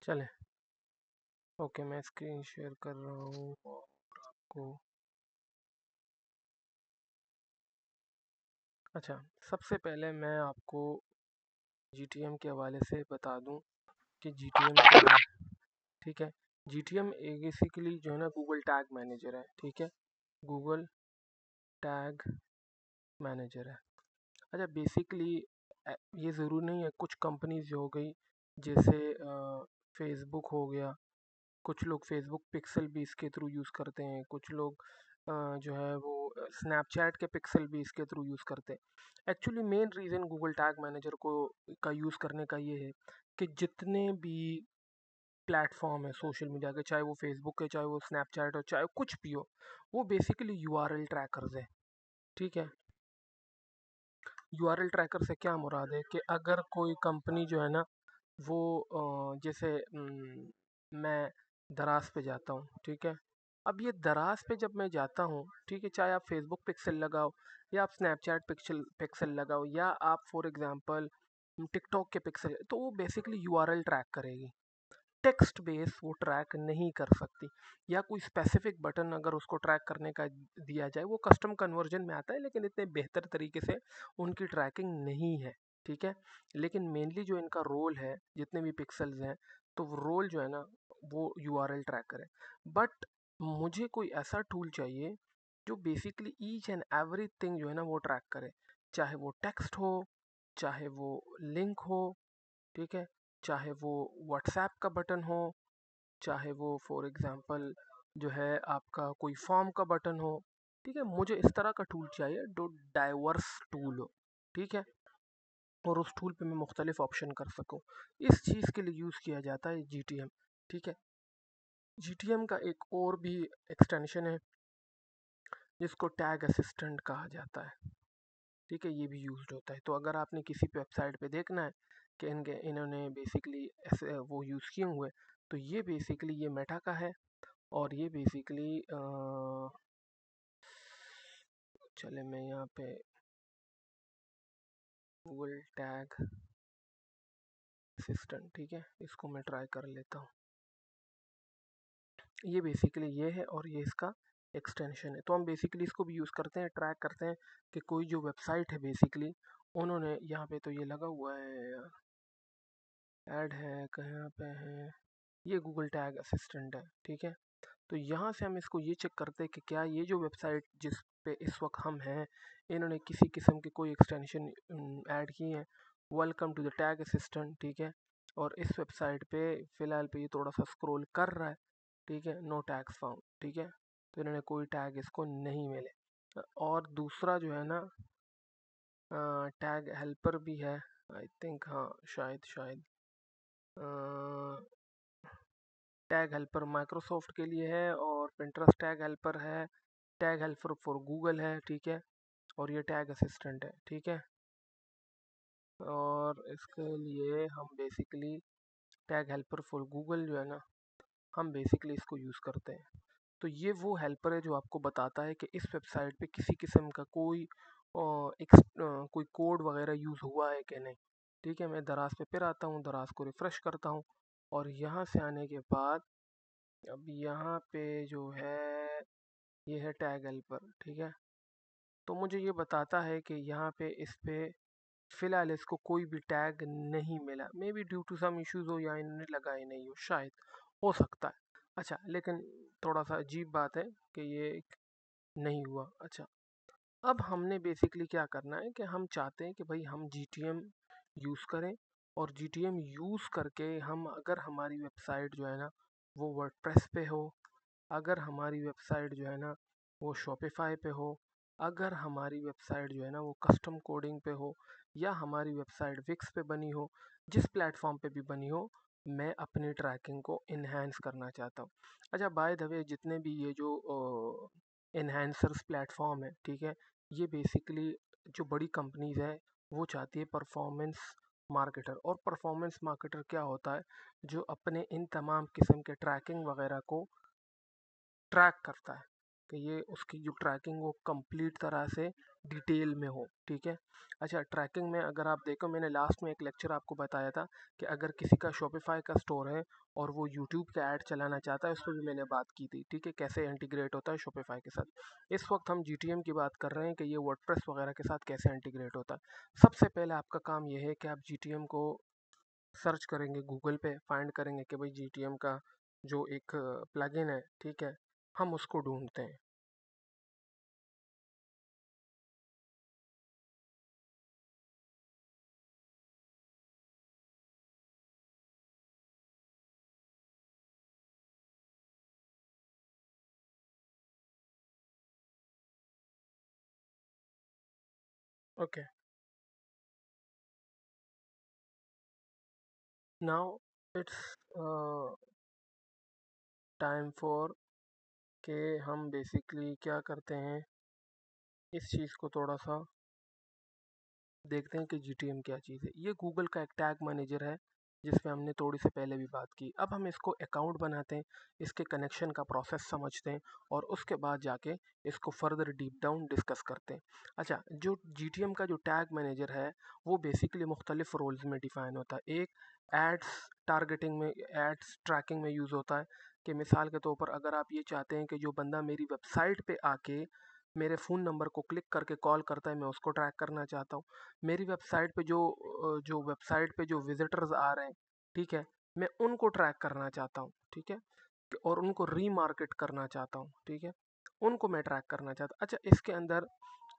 चले। ओके, मैं screen share कर रहा हूँ और आपको। अच्छा, सबसे पहले मैं आपको GTM के हवाले से बता दूं कि GTM क्या है। ठीक है, GTM बेसिकली जो है ना गूगल टैग मैनेजर है। ठीक है, गूगल टैग मैनेजर है। अच्छा, बेसिकली ये ज़रूरी नहीं है। कुछ कंपनीज जो हो गई, जैसे फेसबुक हो गया, कुछ लोग फेसबुक पिक्सल भी इसके थ्रू यूज़ करते हैं, कुछ लोग जो है वो स्नैपचैट के पिक्सल भी इसके थ्रू यूज़ करते हैं। Actually main reason Google tag manager को का यूज़ करने का ये है कि जितने भी प्लेटफॉर्म है सोशल मीडिया के, चाहे वो फेसबुक है, चाहे वो स्नैपचैट हो, चाहे कुछ भी हो, वो बेसिकली यूआरएल ट्रैकर्स है। ठीक है, यूआरएल ट्रैकर से क्या मुराद है कि अगर कोई कंपनी जो है ना वो जैसे मैं दराज पे जाता हूँ। ठीक है, अब ये दराज पे जब मैं जाता हूँ, ठीक है, चाहे आप फेसबुक पिक्सल लगाओ या आप स्नैपचैट पिक्सल पिक्सल लगाओ या आप फॉर एग्जांपल टिकटॉक के पिक्सल, तो वो बेसिकली यूआरएल ट्रैक करेगी। टेक्स्ट बेस वो ट्रैक नहीं कर सकती, या कोई स्पेसिफिक बटन अगर उसको ट्रैक करने का दिया जाए, वो कस्टम कन्वर्जन में आता है लेकिन इतने बेहतर तरीके से उनकी ट्रैकिंग नहीं है। ठीक है, लेकिन मेनली जो इनका रोल है, जितने भी पिक्सल्स हैं, तो वो रोल जो है ना वो यूआरएल ट्रैकर है। बट मुझे कोई ऐसा टूल चाहिए जो बेसिकली ईच एंड एवरीथिंग जो है ना वो ट्रैक करे, चाहे वो टेक्स्ट हो, चाहे वो लिंक हो। ठीक है, चाहे वो व्हाट्सएप का बटन हो, चाहे वो फॉर एग्जांपल जो है आपका कोई फॉर्म का बटन हो। ठीक है, मुझे इस तरह का टूल चाहिए जो डाइवर्स टूल हो। ठीक है, और उस टूल पे मैं मुख्तलिफ ऑप्शन कर सकूं। इस चीज़ के लिए यूज़ किया जाता है GTM। ठीक है, GTM का एक और भी एक्सटेंशन है जिसको टैग असिस्टेंट कहा जाता है। ठीक है, ये भी यूज्ड होता है। तो अगर आपने किसी वेबसाइट पे देखना है कि इन्होंने बेसिकली ऐसे वो यूज़ किए हुए, तो ये बेसिकली ये मेटा का है। और ये बेसिकली चले मैं यहाँ पे गूगल टैग असिस्टेंट, ठीक है, इसको मैं ट्राई कर लेता हूँ। ये बेसिकली ये है और ये इसका एक्सटेंशन है। तो हम बेसिकली इसको भी यूज़ करते हैं, ट्रैक करते हैं कि कोई जो वेबसाइट है बेसिकली उन्होंने यहाँ पे, तो ये लगा हुआ है, ऐड है, कहाँ पे है, ये गूगल टैग असिस्टेंट है। ठीक है, तो यहाँ से हम इसको ये चेक करते हैं कि क्या ये जो वेबसाइट जिस पे इस वक्त हम हैं, इन्होंने किसी किस्म की कोई एक्सटेंशन ऐड की है। Welcome to the tag assistant. ठीक है, और इस वेबसाइट पे फ़िलहाल पे ये थोड़ा सा स्क्रॉल कर रहा है। ठीक है, नो टैग्स फाउंड। ठीक है, तो इन्होंने कोई टैग इसको नहीं मिले। और दूसरा जो है ना टैग हेल्पर भी है, आई थिंक, हाँ शायद शायद टैग हेल्पर माइक्रोसॉफ्ट के लिए है और पिंटरेस्ट टैग हेल्पर है, टैग हेल्पर फॉर गूगल है। ठीक है, और ये टैग असिस्टेंट है। ठीक है, और इसके लिए हम basically tag helper for Google जो है ना, हम बेसिकली इसको यूज़ करते हैं। तो ये वो हेल्पर है जो आपको बताता है कि इस वेबसाइट पे किसी किस्म का कोई कोई कोड वगैरह यूज़ हुआ है कि नहीं। ठीक है, मैं दराज पे फिर आता हूँ, दराज को रिफ़्रेश करता हूँ, और यहाँ से आने के बाद अब यहाँ पे जो है ये है टैग हेल्पर। ठीक है, तो मुझे ये बताता है कि यहाँ पे इस पे फ़िलहाल इसको कोई भी टैग नहीं मिला। Maybe due to some issues हो या इन्होंने लगाए नहीं हो, शायद हो सकता है। अच्छा, लेकिन थोड़ा सा अजीब बात है कि ये नहीं हुआ। अच्छा, अब हमने बेसिकली क्या करना है कि हम चाहते हैं कि भाई हम GTM यूज़ करें, और GTM यूज़ करके हम, अगर हमारी वेबसाइट जो है ना वो वर्डप्रेस पे हो, अगर हमारी वेबसाइट जो है ना वो शॉपिफाई पे हो, अगर हमारी वेबसाइट जो है ना वो कस्टम कोडिंग पे हो, या हमारी वेबसाइट विक्स पे बनी हो, जिस प्लेटफॉर्म पे भी बनी हो, मैं अपनी ट्रैकिंग को इन्हेंस करना चाहता हूँ। अच्छा, बाय द वे, जितने भी ये जो इन्हेंसर्स प्लेटफॉर्म है, ठीक है, ये बेसिकली जो बड़ी कंपनीज है वो चाहती है परफॉर्मेंस मार्केटर। और परफॉर्मेंस मार्केटर क्या होता है, जो अपने इन तमाम किस्म के ट्रैकिंग वगैरह को ट्रैक करता है कि ये उसकी जो ट्रैकिंग वो कंप्लीट तरह से डिटेल में हो, ठीक है। अच्छा, ट्रैकिंग में अगर आप देखो, मैंने लास्ट में एक लेक्चर आपको बताया था कि अगर किसी का शॉपिफाई का स्टोर है और वो यूट्यूब का ऐड चलाना चाहता है, उस पर भी मैंने बात की थी, ठीक है, कैसे इंटीग्रेट होता है शॉपिफाई के साथ। इस वक्त हम जीटीएम की बात कर रहे हैं कि ये वर्डप्रेस वगैरह के साथ कैसे इंटीग्रेट होता है। सबसे पहले आपका काम ये है कि आप जीटीएम को सर्च करेंगे, गूगल पे फाइंड करेंगे कि भाई जीटीएम का जो एक प्लगइन है, ठीक है, हम उसको ढूंढते हैं। Okay, now it's time for के हम बेसिकली क्या करते हैं, इस चीज़ को थोड़ा सा देखते हैं कि जीटीएम क्या चीज़ है। ये गूगल का एक टैग मैनेजर है जिस पे हमने थोड़ी से पहले भी बात की। अब हम इसको अकाउंट बनाते हैं, इसके कनेक्शन का प्रोसेस समझते हैं और उसके बाद जाके इसको फर्दर डीप डाउन डिस्कस करते हैं। अच्छा, जो जीटीएम का जो टैग मैनेजर है वो बेसिकली मुख्तलिफ रोल्स में डिफाइन होता है। एक एड्स टारगेटिंग में, एड्स ट्रैकिंग में यूज़ होता है कि मिसाल के तौर पर अगर आप ये चाहते हैं कि जो बंदा मेरी वेबसाइट पे आके मेरे फ़ोन नंबर को क्लिक करके कॉल करता है, मैं उसको ट्रैक करना चाहता हूँ। मेरी वेबसाइट पे जो वेबसाइट पे जो विजिटर्स आ रहे हैं, ठीक है, मैं उनको ट्रैक करना चाहता हूँ, ठीक है, और उनको रीमार्केट करना चाहता हूँ, ठीक है, उनको मैं ट्रैक करना चाहता हूँ। अच्छा, इसके अंदर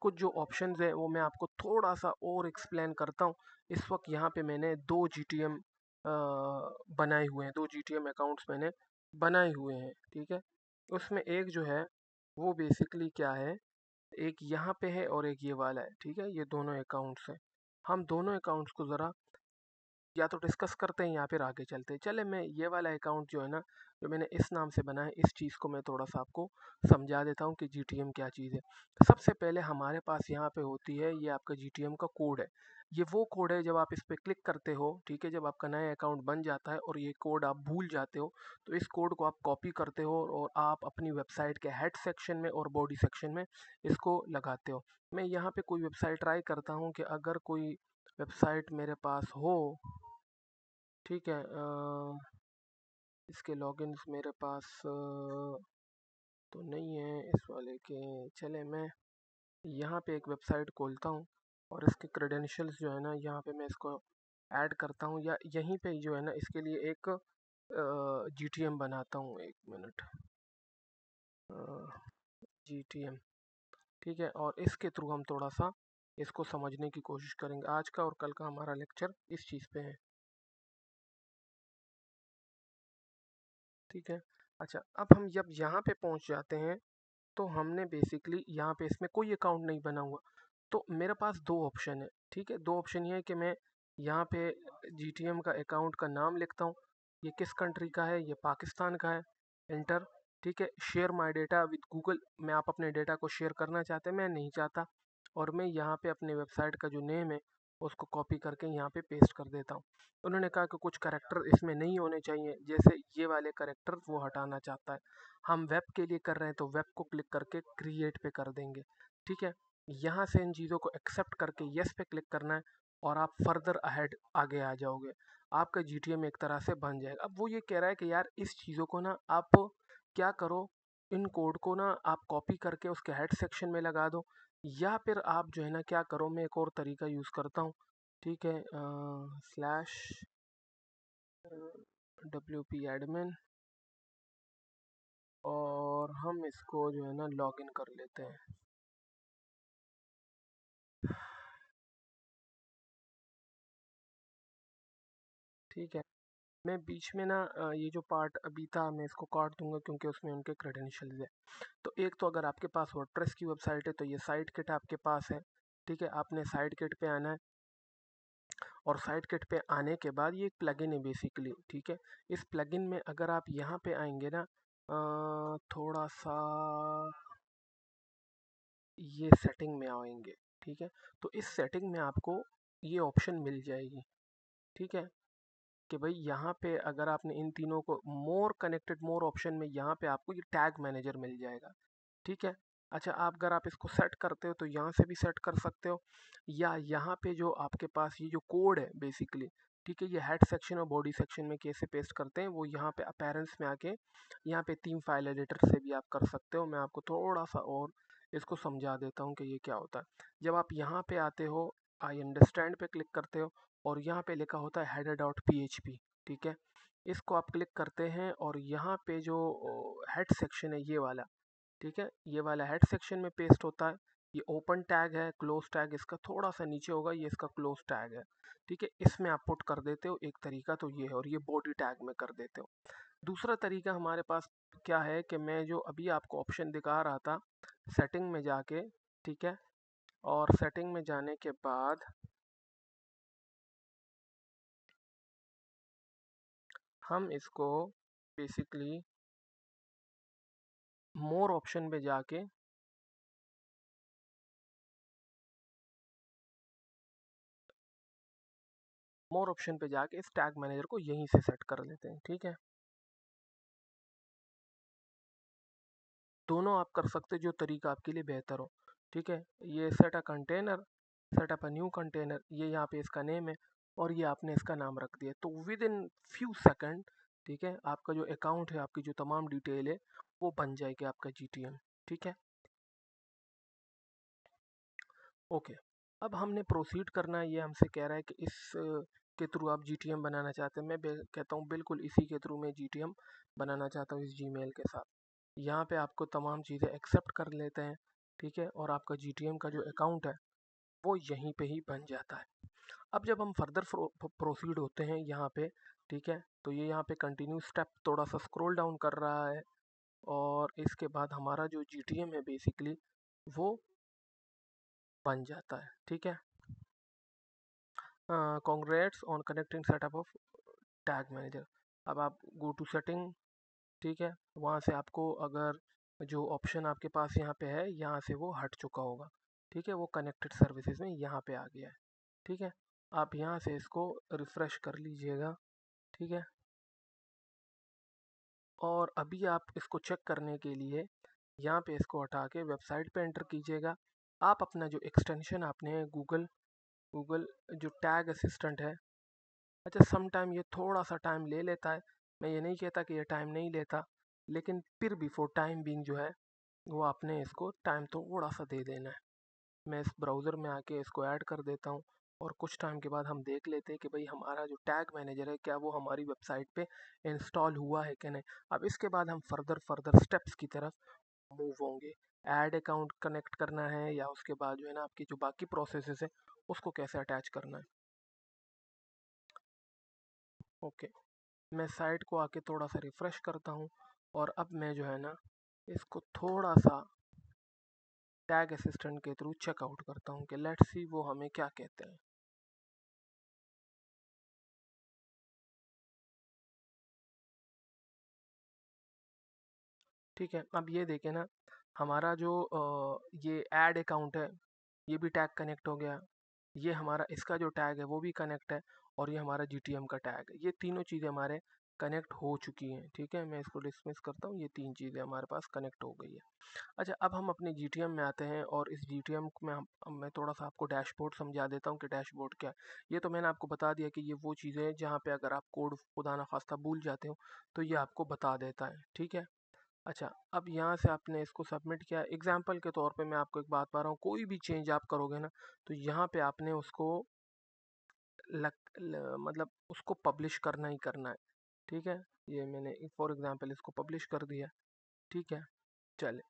कुछ जो ऑप्शंस है वो मैं आपको थोड़ा सा और एक्सप्लेन करता हूँ। इस वक्त यहाँ पे मैंने दो जीटीएम बनाए हुए हैं, दो जीटीएम अकाउंट्स मैंने बनाए हुए हैं, ठीक है। उसमें एक जो है वो बेसिकली क्या है, एक यहाँ पे है और एक ये वाला है, ठीक है, ये दोनों अकाउंट्स हैं। हम दोनों अकाउंट्स को ज़रा या तो डिस्कस करते हैं या फिर आगे चलते हैं। चले, मैं ये वाला अकाउंट जो है ना, जो मैंने इस नाम से बना है, इस चीज़ को मैं थोड़ा सा आपको समझा देता हूँ कि जीटीएम क्या चीज़ है। सबसे पहले हमारे पास यहाँ पे होती है ये आपका जीटीएम का कोड है। ये वो कोड है जब आप इस पर क्लिक करते हो, ठीक है, जब आपका नया अकाउंट बन जाता है और ये कोड आप भूल जाते हो, तो इस कोड को आप कॉपी करते हो और आप अपनी वेबसाइट के हेड सेक्शन में और बॉडी सेक्शन में इसको लगाते हो। मैं यहाँ पे कोई वेबसाइट ट्राई करता हूँ कि अगर कोई वेबसाइट मेरे पास हो, ठीक है, इसके लॉगिन्स मेरे पास तो नहीं है इस वाले के। चले, मैं यहाँ पे एक वेबसाइट खोलता हूँ और इसके क्रेडेंशियल्स जो है ना, यहाँ पे मैं इसको ऐड करता हूँ, या यहीं पे जो है ना इसके लिए एक जीटीएम बनाता हूँ। एक मिनट, जीटीएम, ठीक है, और इसके थ्रू हम थोड़ा सा इसको समझने की कोशिश करेंगे। आज का और कल का हमारा लेक्चर इस चीज़ पे है, ठीक है। अच्छा, अब हम जब यहाँ पे पहुँच जाते हैं तो हमने बेसिकली यहाँ पे इसमें कोई अकाउंट नहीं बना हुआ, तो मेरे पास दो ऑप्शन है, ठीक है। दो ऑप्शन ये है कि मैं यहाँ पे जीटीएम का अकाउंट का नाम लिखता हूँ, ये किस कंट्री का है, ये पाकिस्तान का है, एंटर, ठीक है। Share my data with Google, मैं आप अपने डेटा को शेयर करना चाहते हैं, मैं नहीं चाहता, और मैं यहाँ पे अपने वेबसाइट का जो नेम है उसको कॉपी करके यहाँ पे पेस्ट कर देता हूँ। उन्होंने कहा कि कुछ करेक्टर इसमें नहीं होने चाहिए, जैसे ये वाले करेक्टर वो हटाना चाहता है। हम वेब के लिए कर रहे हैं तो वेब को क्लिक करके क्रिएट पे कर देंगे, ठीक है। यहाँ से इन चीज़ों को एक्सेप्ट करके यस पे क्लिक करना है और आप फर्दर अहेड आगे आ जाओगे, आपका जीटीएम एक तरह से बन जाएगा। अब वो ये कह रहा है कि यार इस चीज़ों को ना आप क्या करो, इन कोड को ना आप कॉपी करके उसके हेड सेक्शन में लगा दो, या फिर आप जो है ना क्या करो, मैं एक और तरीका यूज़ करता हूँ, ठीक है, स्लैश WP admin, और हम इसको जो है ना लॉगिन कर लेते हैं, ठीक है। मैं बीच में ना ये जो पार्ट अभी था मैं इसको काट दूंगा क्योंकि उसमें उनके क्रेडेंशियल्स है। तो एक तो अगर आपके पास वर्डप्रेस की वेबसाइट है तो ये साइट किट आपके पास है, ठीक है। आपने साइट किट पे आना है और साइट किट पे आने के बाद ये एक प्लगइन है बेसिकली, ठीक है। इस प्लगइन में अगर आप यहाँ पे आएंगे ना, थोड़ा सा ये सेटिंग में आएंगे, ठीक है, तो इस सेटिंग में आपको ये ऑप्शन मिल जाएगी, ठीक है, कि भाई यहाँ पे अगर आपने इन तीनों को मोर कनेक्टेड मोर ऑप्शन में यहाँ पे आपको ये टैग मैनेजर मिल जाएगा, ठीक है। अच्छा, आप अगर आप इसको सेट करते हो तो यहाँ से भी सेट कर सकते हो, या यहाँ पे जो आपके पास ये जो कोड है बेसिकली, ठीक है, ये हेड सेक्शन और बॉडी सेक्शन में कैसे पेस्ट करते हैं वो यहाँ पे अपीयरेंस में आके यहाँ पे थीम फाइल एडिटर से भी आप कर सकते हो। मैं आपको थोड़ा सा और इसको समझा देता हूँ कि ये क्या होता है। जब आप यहाँ पे आते हो, आई अंडरस्टैंड पे क्लिक करते हो, और यहाँ पे लिखा होता है हेडर डॉट PHP, ठीक है, इसको आप क्लिक करते हैं और यहाँ पे जो हेड सेक्शन है ये वाला, ठीक है, ये वाला हेड सेक्शन में पेस्ट होता है। ये ओपन टैग है, क्लोज टैग इसका थोड़ा सा नीचे होगा, ये इसका क्लोज टैग है, ठीक है, इसमें आप पुट कर देते हो। एक तरीका तो ये है, और ये बॉडी टैग में कर देते हो। दूसरा तरीका हमारे पास क्या है कि मैं जो अभी आपको ऑप्शन दिखा रहा था, सेटिंग में जाके, ठीक है, और सेटिंग में जाने के बाद हम इसको बेसिकली मोर ऑप्शन पे जाके मोर ऑप्शन पे जाके इस टैग मैनेजर को यहीं से सेट कर लेते हैं, ठीक है। दोनों आप कर सकते जो तरीका आपके लिए बेहतर हो, ठीक है। ये set a container, set up a new container, ये यहाँ पे इसका नेम है, और ये आपने इसका नाम रख दिया, तो विद इन फ्यू सेकंड, ठीक है, आपका जो अकाउंट है, आपकी जो तमाम डिटेल है वो बन जाएगी आपका GTM, ठीक है। ओके, अब हमने प्रोसीड करना है। ये हमसे कह रहा है कि इस के थ्रू आप GTM बनाना चाहते हैं। मैं कहता हूँ बिल्कुल इसी के थ्रू मैं GTM बनाना चाहता हूँ, इस जीमेल के साथ। यहाँ पे आपको तमाम चीज़ें एक्सेप्ट कर लेते हैं, ठीक है, और आपका GTM का जो अकाउंट है वो यहीं पे ही बन जाता है। अब जब हम फर्दर प्रोसीड होते हैं यहाँ पे, ठीक है, तो ये यहाँ पे कंटिन्यू स्टेप थोड़ा सा स्क्रॉल डाउन कर रहा है, और इसके बाद हमारा जो GTM है बेसिकली वो बन जाता है, ठीक है। Congrats on connecting setup of tag manager. अब आप गो टू सेटिंग, ठीक है, वहाँ से आपको अगर जो ऑप्शन आपके पास यहाँ पे है, यहाँ से वो हट चुका होगा, ठीक है, वो कनेक्टेड सर्विसेज में यहाँ पे आ गया है, ठीक है। आप यहाँ से इसको रिफ़्रेश कर लीजिएगा, ठीक है, और अभी आप इसको चेक करने के लिए यहाँ पे इसको हटा के वेबसाइट पे एंटर कीजिएगा। आप अपना जो एक्सटेंशन आपने गूगल गूगल जो टैग असिस्टेंट है, अच्छा सम टाइम ये थोड़ा सा टाइम ले लेता है, मैं ये नहीं कहता कि ये टाइम नहीं लेता, लेकिन फिर भी फॉर टाइम बीइंग जो है वो आपने इसको टाइम थोड़ा सा दे देना है। मैं इस ब्राउज़र में आके इसको ऐड कर देता हूँ, और कुछ टाइम के बाद हम देख लेते हैं कि भाई हमारा जो टैग मैनेजर है क्या वो हमारी वेबसाइट पे इंस्टॉल हुआ है कि नहीं। अब इसके बाद हम फर्दर फर्दर स्टेप्स की तरफ मूव होंगे। ऐड अकाउंट कनेक्ट करना है, या उसके बाद जो है ना आपकी जो बाकी प्रोसेसेस है उसको कैसे अटैच करना है। ओके, मैं साइट को आके थोड़ा सा रिफ़्रेश करता हूँ, और अब मैं जो है ना इसको थोड़ा सा टैग असिस्टेंट के थ्रू चेकआउट करता हूँ कि लेट्स सी वो हमें क्या कहते हैं। ठीक है, अब ये देखें ना, हमारा जो ये ऐड अकाउंट है ये भी टैग कनेक्ट हो गया, ये हमारा इसका जो टैग है वो भी कनेक्ट है, और ये हमारा GTM का टैग है, ये तीनों चीज़ें हमारे कनेक्ट हो चुकी हैं, ठीक है। मैं इसको डिसमिस करता हूँ, ये तीन चीज़ें हमारे पास कनेक्ट हो गई है। अच्छा, अब हम अपने GTM में आते हैं, और इस GTM में मैं थोड़ा सा आपको डैशबोर्ड समझा देता हूँ कि डैशबोर्ड क्या है। ये तो मैंने आपको बता दिया कि ये वो चीज़ें हैं जहाँ पे अगर आप कोड खुदा ना खास्ता भूल जाते हो तो ये आपको बता देता है, ठीक है। अच्छा, अब यहाँ से आपने इसको सबमिट किया, एग्जाम्पल के तौर पे मैं आपको एक बात बता रहा हूँ, कोई भी चेंज आप करोगे ना तो यहाँ पे आपने उसको मतलब उसको पब्लिश करना ही करना है, ठीक है। ये मैंने फॉर एग्जांपल इसको पब्लिश कर दिया, ठीक है। चले,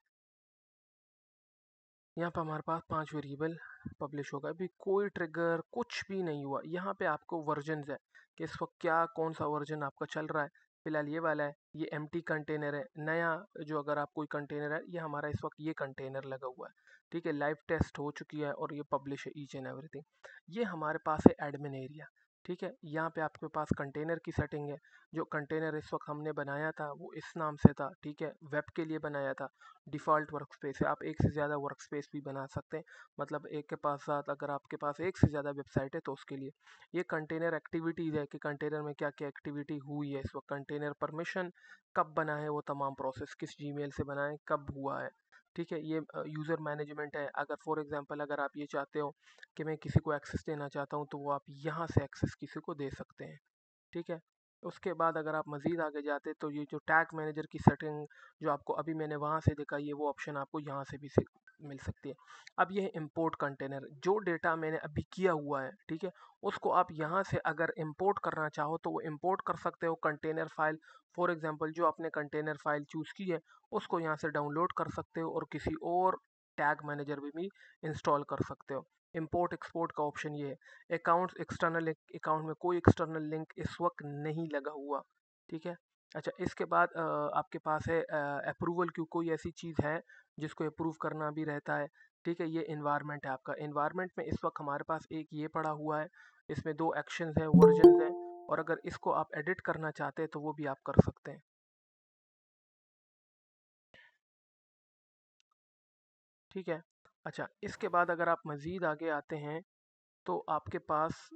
यहाँ पे हमारे पास 5 वेरिएबल पब्लिश होगा, अभी कोई ट्रिगर कुछ भी नहीं हुआ। यहाँ पे आपको वर्जन्स है कि इस वक्त क्या कौन सा वर्जन आपका चल रहा है। फिलहाल ये वाला है, ये एम्प्टी कंटेनर है। नया जो अगर आप कोई कंटेनर है, ये हमारा इस वक्त ये कंटेनर लगा हुआ है, ठीक है। लाइव टेस्ट हो चुकी है और ये पब्लिश है ईच एंड एवरीथिंग। ये हमारे पास है एडमिन एरिया, ठीक है। यहाँ पे आपके पास कंटेनर की सेटिंग है। जो कंटेनर इस वक्त हमने बनाया था वो इस नाम से था, ठीक है, वेब के लिए बनाया था। डिफ़ॉल्ट वर्कस्पेस है, आप एक से ज़्यादा वर्कस्पेस भी बना सकते हैं, मतलब एक के पास साथ अगर आपके पास एक से ज़्यादा वेबसाइट है तो उसके लिए। ये कंटेनर एक्टिविटीज़ है कि कंटेनर में क्या क्या एक्टिविटी हुई है इस वक्त, कंटेनर परमिशन कब बना है, वो तमाम प्रोसेस किस जीमेल से बना है, कब हुआ है, ठीक है, ये यूज़र मैनेजमेंट है। अगर फॉर एग्जांपल अगर आप ये चाहते हो कि मैं किसी को एक्सेस देना चाहता हूँ तो वो आप यहाँ से एक्सेस किसी को दे सकते हैं। ठीक है। उसके बाद अगर आप मज़ीद आगे जाते तो ये जो टैग मैनेजर की सेटिंग जो आपको अभी मैंने वहाँ से दिखाई है वो ऑप्शन आपको यहाँ से भी मिल सकती है। अब ये है इंपोर्ट कंटेनर, जो डेटा मैंने अभी किया हुआ है, ठीक है, उसको आप यहाँ से अगर इंपोर्ट करना चाहो तो वो इंपोर्ट कर सकते हो कंटेनर फाइल। फॉर एग्जांपल जो आपने कंटेनर फाइल चूज़ की है उसको यहाँ से डाउनलोड कर सकते हो और किसी और टैग मैनेजर में भी इंस्टॉल कर सकते हो। इंपोर्ट एक्सपोर्ट का ऑप्शन ये है। अकाउंट्स एक्सटर्नल अकाउंट में कोई एक्सटर्नल लिंक इस वक्त नहीं लगा हुआ, ठीक है। अच्छा, इसके बाद आपके पास है अप्रूवल की कोई ऐसी चीज़ है जिसको अप्रूव करना भी रहता है, ठीक है। ये इन्वायरमेंट है आपका। इन्वायरमेंट में इस वक्त हमारे पास एक ये पड़ा हुआ है, इसमें दो एक्शंस हैं, वर्जन्स हैं, और अगर इसको आप एडिट करना चाहते हैं तो वो भी आप कर सकते हैं, ठीक है। अच्छा, इसके बाद अगर आप मज़ीद आगे आते हैं तो आपके पास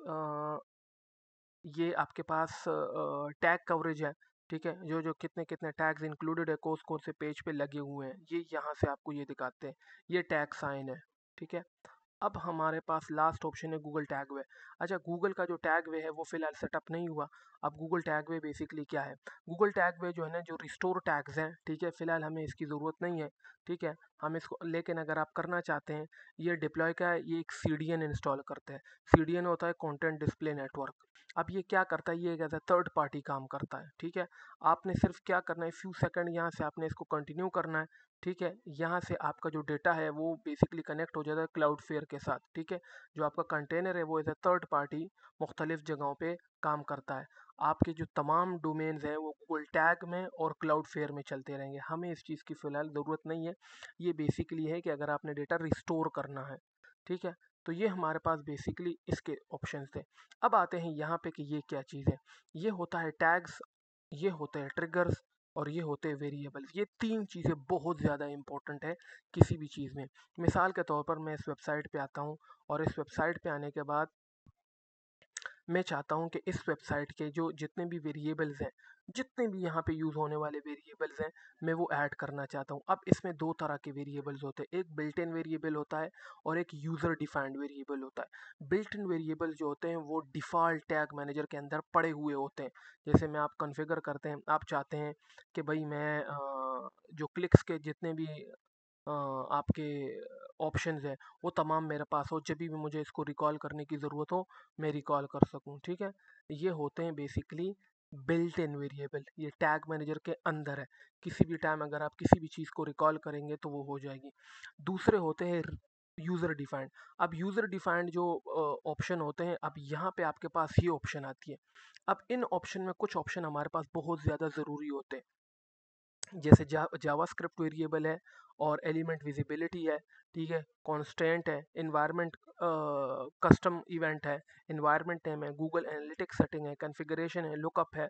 ये आपके पास टैग कवरेज है, ठीक है। जो जो कितने कितने टैग्स इंक्लूडेड है कौन से पेज पे लगे हुए हैं, ये यहाँ से आपको ये दिखाते हैं। ये टैग साइन है, ठीक है। अब हमारे पास लास्ट ऑप्शन है गूगल टैग वे। अच्छा, गूगल का जो टैग वे है वो फिलहाल सेटअप नहीं हुआ। अब गूगल टैग वे बेसिकली क्या है? गूगल टैग वे जो है ना, जो रिस्टोर टैग्स हैं, ठीक है, फिलहाल हमें इसकी ज़रूरत नहीं है, ठीक है। हम इसको, लेकिन अगर आप करना चाहते हैं, ये डिप्लॉय का है, ये एक CDN इंस्टॉल करते हैं। CDN होता है कंटेंट डिस्प्ले नेटवर्क। अब ये क्या करता है? ये एक ऐसा थर्ड पार्टी काम करता है, ठीक है। आपने सिर्फ क्या करना है, फ्यू सेकंड यहाँ से आपने इसको कंटिन्यू करना है, ठीक है। यहाँ से आपका जो डेटा है वो बेसिकली कनेक्ट हो जाता है क्लाउडफेयर के साथ, ठीक है। जो आपका कंटेनर है वो एज ए थर्ड पार्टी मुख्तलिफ जगहों पे काम करता है। आपके जो तमाम डोमेन्स हैं वो गूगल टैग में और क्लाउडफेयर में चलते रहेंगे। हमें इस चीज़ की फ़िलहाल ज़रूरत नहीं है। ये बेसिकली है कि अगर आपने डेटा रिस्टोर करना है, ठीक है। तो ये हमारे पास बेसिकली इसके ऑप्शंस थे। अब आते हैं यहाँ पे कि ये क्या चीज़ है। ये होता है टैग्स, ये होते हैं ट्रिगर्स, और ये होते हैं वेरिएबल्स। ये तीन चीज़ें बहुत ज़्यादा इंपॉर्टेंट है किसी भी चीज़ में। मिसाल के तौर पर मैं इस वेबसाइट पे आता हूँ, और इस वेबसाइट पे आने के बाद मैं चाहता हूँ कि इस वेबसाइट के जो जितने भी वेरिएबल्स हैं, जितने भी यहाँ पे यूज़ होने वाले वेरिएबल्स हैं, मैं वो ऐड करना चाहता हूँ। अब इसमें दो तरह के वेरिएबल्स होते हैं, एक बिल्ट इन वेरिएबल होता है और एक यूज़र डिफाइंड वेरिएबल होता है। बिल्ट इन वेरिएबल जो होते हैं वो डिफ़ॉल्ट टैग मैनेजर के अंदर पड़े हुए होते हैं। जैसे में आप कॉन्फ़िगर करते हैं, आप चाहते हैं कि भाई मैं जो क्लिक्स के जितने भी आपके ऑप्शंस हैं वो तमाम मेरे पास हो, जब भी मुझे इसको रिकॉल करने की ज़रूरत हो मैं रिकॉल कर सकूं, ठीक है। ये होते हैं बेसिकली बिल्ट इन वेरिएबल, ये टैग मैनेजर के अंदर है। किसी भी टाइम अगर आप किसी भी चीज़ को रिकॉल करेंगे तो वो हो जाएगी। दूसरे होते हैं यूज़र डिफाइंड। अब यूज़र डिफाइंड जो ऑप्शन होते हैं, अब यहाँ पे आपके पास ये ऑप्शन आती है। अब इन ऑप्शन में कुछ ऑप्शन हमारे पास बहुत ज़्यादा ज़रूरी होते हैं, जैसे जावास्क्रिप्ट वेरिएबल है, और एलिमेंट विजिबिलिटी है, ठीक है, कांस्टेंट है, इन्वायरमेंट कस्टम इवेंट है, इन्वायरमेंट नेम है, गूगल एनालिटिक्स सेटिंग है, कॉन्फ़िगरेशन है, लुकअप है,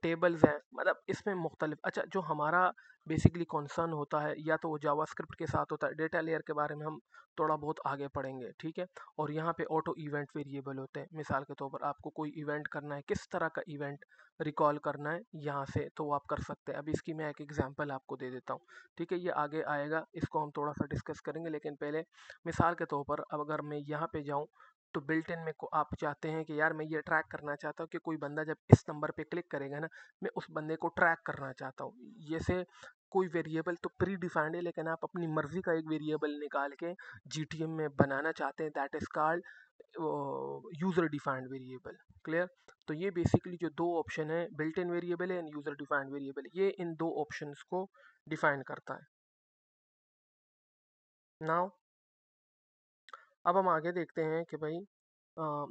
टेबल्स हैं, मतलब इसमें मुख्तलिफ। अच्छा, जो हमारा बेसिकली कंसर्न होता है या तो वो जावास्क्रिप्ट के साथ होता है, डेटा लेयर के बारे में हम थोड़ा बहुत आगे पढ़ेंगे, ठीक है। और यहाँ पे ऑटो इवेंट वेरिएबल होते हैं। मिसाल के तौर पर आपको कोई इवेंट करना है, किस तरह का इवेंट रिकॉल करना है यहाँ से, तो वो आप कर सकते हैं। अभी इसकी मैं एक एग्जांपल आपको दे देता हूँ, ठीक है। ये आगे आएगा, इसको हम थोड़ा सा डिस्कस करेंगे, लेकिन पहले मिसाल के तौर पर अब अगर मैं यहाँ पे जाऊँ तो बिल्ट इन में को आप चाहते हैं कि यार मैं ये ट्रैक करना चाहता हूँ कि कोई बंदा जब इस नंबर पे क्लिक करेगा ना, मैं उस बंदे को ट्रैक करना चाहता हूँ। जैसे कोई वेरिएबल तो प्री डिफाइंड है, लेकिन आप अपनी मर्जी का एक वेरिएबल निकाल के GTM में बनाना चाहते हैं, that is called user defined variable. Clear? तो ये बेसिकली जो दो ऑप्शन है, बिल्ट इन वेरिएबल है एंड यूजर डिफाइंड वेरिएबल, ये इन दो ऑप्शंस को डिफाइन करता है। नाउ अब हम आगे देखते हैं कि भाई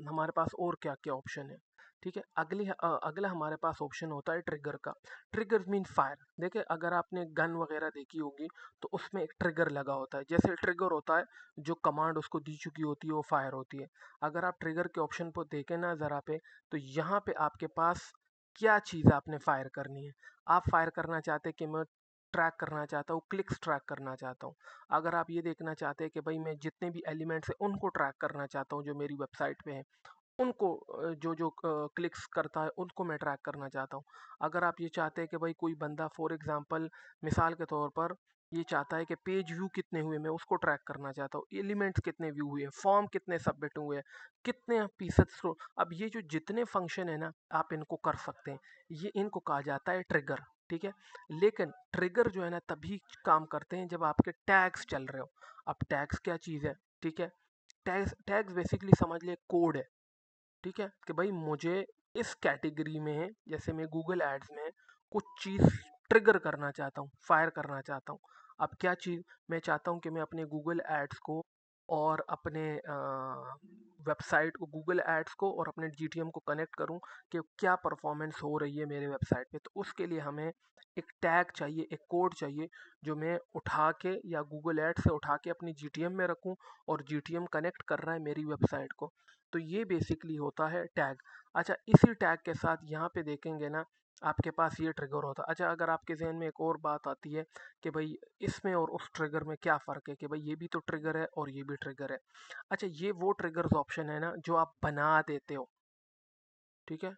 हमारे पास और क्या क्या ऑप्शन है, ठीक है। अगला हमारे पास ऑप्शन होता है ट्रिगर का। Trigger mean fire. देखिए, अगर आपने गन वगैरह देखी होगी तो उसमें एक ट्रिगर लगा होता है। जैसे ट्रिगर होता है, जो कमांड उसको दी चुकी होती है वो फायर होती है। अगर आप ट्रिगर के ऑप्शन पर देखें ना ज़रा पे, तो यहाँ पे आपके पास क्या चीज़ आपने फायर करनी है। आप फायर करना चाहते हैं कि मैं ट्रैक करना चाहता हूँ, क्लिक्स ट्रैक करना चाहता हूँ। अगर आप ये देखना चाहते हैं कि भाई मैं जितने भी एलिमेंट्स हैं उनको ट्रैक करना चाहता हूँ जो मेरी वेबसाइट पे है, उनको जो क्लिक्स करता है उनको मैं ट्रैक करना चाहता हूँ। अगर आप ये चाहते हैं कि भाई कोई बंदा फॉर एग्जांपल मिसाल के तौर पर ये चाहता है कि पेज व्यू कितने हुए मैं उसको ट्रैक करना चाहता हूँ, एलिमेंट्स कितने व्यू हुए, फॉर्म कितने सबमिट हुए हैं, कितने फीसद स्क्रोल। अब ये जो जितने फंक्शन है ना आप इनको कर सकते हैं, ये इनको कहा जाता है ट्रिगर। ठीक है, लेकिन ट्रिगर जो है ना तभी काम करते हैं जब आपके टैग्स चल रहे हो। अब टैग्स क्या चीज़ है? ठीक है, टैग्स टैग्स बेसिकली समझ ले कोड है। ठीक है, कि भाई मुझे इस कैटेगरी में जैसे मैं गूगल एड्स में कुछ चीज़ ट्रिगर करना चाहता हूँ, फायर करना चाहता हूँ। अब क्या चीज़ मैं चाहता हूँ कि मैं अपने गूगल एड्स को और अपने वेबसाइट को, गूगल एड्स को और अपने जीटीएम को कनेक्ट करूँ कि क्या परफॉर्मेंस हो रही है मेरे वेबसाइट पे। तो उसके लिए हमें एक टैग चाहिए, एक कोड चाहिए जो मैं उठा के या गूगल एड्स से उठा के अपनी जीटीएम में रखूँ और जीटीएम कनेक्ट कर रहा है मेरी वेबसाइट को। तो ये बेसिकली होता है टैग। अच्छा, इसी टैग के साथ यहाँ पे देखेंगे ना आपके पास ये ट्रिगर होता है। अच्छा, अगर आपके जहन में एक और बात आती है कि भाई इसमें और उस ट्रिगर में क्या फ़र्क है, कि भाई ये भी तो ट्रिगर है और ये भी ट्रिगर है। अच्छा, ये वो ट्रिगर्स ऑप्शन है ना जो आप बना देते हो। ठीक है,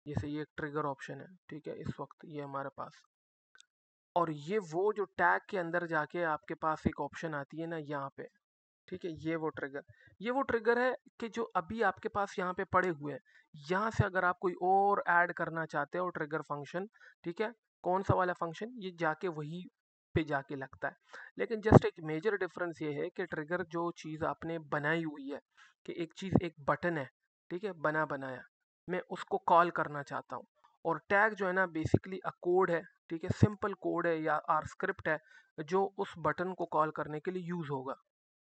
जैसे ये एक ट्रिगर ऑप्शन है, ठीक है, इस वक्त ये हमारे पास। और ये वो जो टैग के अंदर जाके आपके पास एक ऑप्शन आती है ना यहाँ पे। ठीक है, ये वो ट्रिगर है कि जो अभी आपके पास यहाँ पे पड़े हुए हैं। यहाँ से अगर आप कोई और ऐड करना चाहते हो ट्रिगर फंक्शन, ठीक है, कौन सा वाला फंक्शन, ये जाके वही पे जाके लगता है। लेकिन जस्ट एक मेजर डिफरेंस ये है कि ट्रिगर जो चीज़ आपने बनाई हुई है, कि एक चीज़ एक बटन है, ठीक है, बना बनाया, मैं उसको कॉल करना चाहता हूँ। और टैग जो है ना बेसिकली अ कोड है, ठीक है, सिंपल कोड है या आर स्क्रिप्ट है जो उस बटन को कॉल करने के लिए यूज़ होगा।